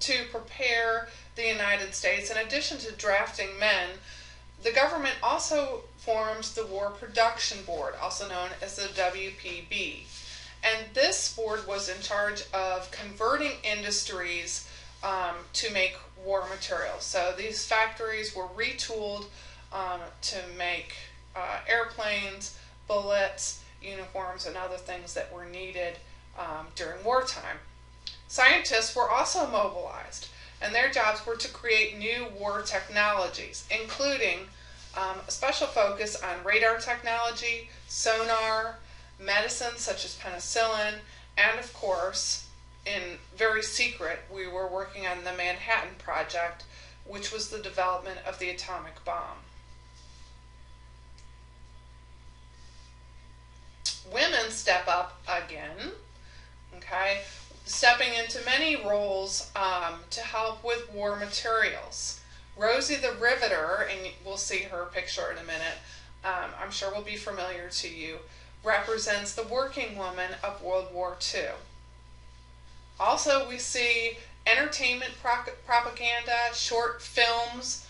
to prepare the United States, in addition to drafting men, the government also forms the War Production Board, also known as the WPB. And this board was in charge of converting industries to make war materials. So these factories were retooled to make airplanes, bullets, uniforms, and other things that were needed during wartime. Scientists were also mobilized, and their jobs were to create new war technologies, including a special focus on radar technology, sonar, medicines such as penicillin, and of course, in very secret, we were working on the Manhattan Project, which was the development of the atomic bomb. Women step up again, okay, stepping into many roles to help with war materials. Rosie the Riveter, and we'll see her picture in a minute, I'm sure will be familiar to you, represents the working woman of World War II. Also, we see entertainment propaganda, short films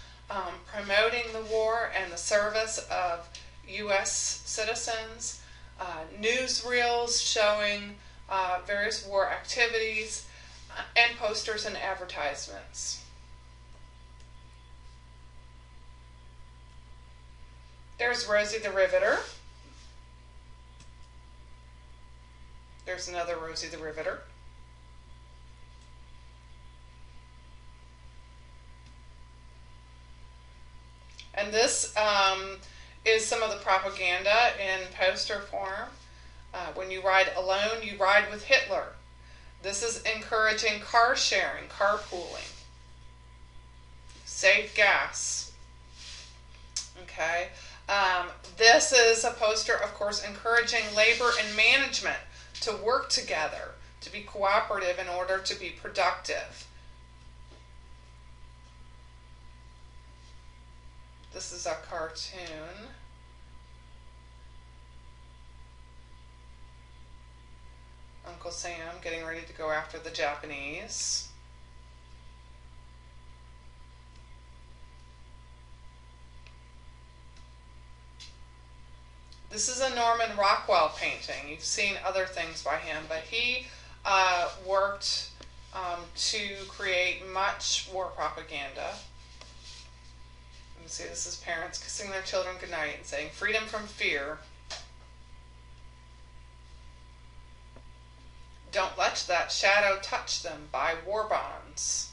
promoting the war and the service of U.S. citizens, newsreels showing various war activities, and posters and advertisements. There's Rosie the Riveter. There's another Rosie the Riveter. And this is some of the propaganda in poster form. When you ride alone, you ride with Hitler. This is encouraging car sharing, carpooling. Save gas. Okay. This is a poster, of course, encouraging labor and management to work together, to be cooperative in order to be productive. This is a cartoon. Uncle Sam getting ready to go after the Japanese. This is a Norman Rockwell painting. You've seen other things by him, but he worked to create much war propaganda. You can see this is parents kissing their children goodnight and saying, "Freedom from fear." "Don't let that shadow touch them" by War Bonds.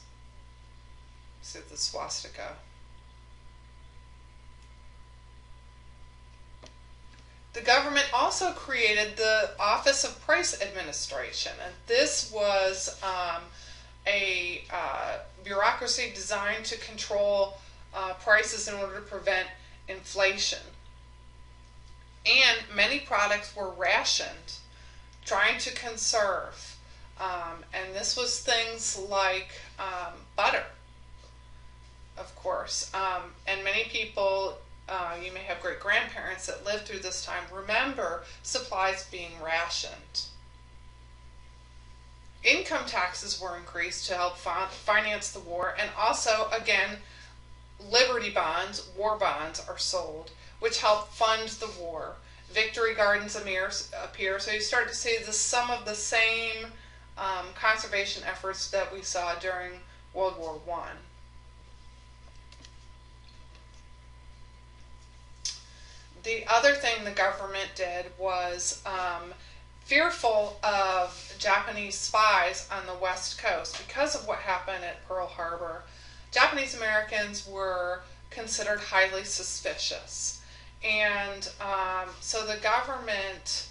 See the swastika. The government also created the Office of Price Administration, and this was a bureaucracy designed to control prices in order to prevent inflation. And many products were rationed, trying to conserve. And this was things like butter, of course. And many people, you may have great-grandparents that lived through this time, remember supplies being rationed. Income taxes were increased to help finance the war, and also, again, Liberty bonds, war bonds, are sold, which help fund the war. Victory gardens appear, so you start to see some of the same conservation efforts that we saw during World War I. The other thing the government did was fearful of Japanese spies on the West Coast because of what happened at Pearl Harbor. Japanese Americans were considered highly suspicious. And so the government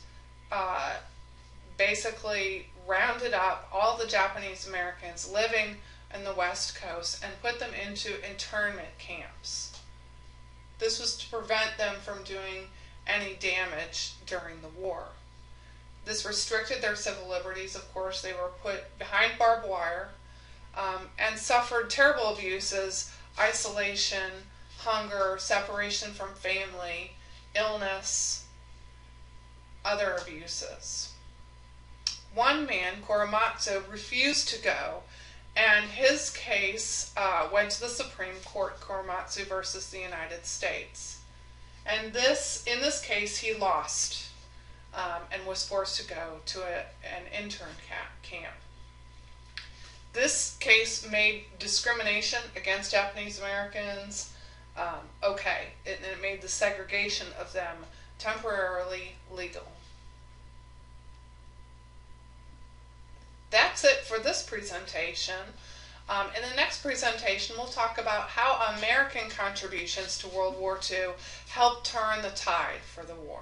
basically rounded up all the Japanese Americans living in the West Coast and put them into internment camps. This was to prevent them from doing any damage during the war. This restricted their civil liberties. Of course, they were put behind barbed wire and suffered terrible abuses: isolation, hunger, separation from family, illness, other abuses. One man, Korematsu, refused to go, And his case went to the Supreme Court, Korematsu versus the United States. And in this case, he lost and was forced to go to an intern camp. This case made discrimination against Japanese Americans okay. It made the segregation of them temporarily legal. That's it for this presentation. In the next presentation, we'll talk about how American contributions to World War II helped turn the tide for the war.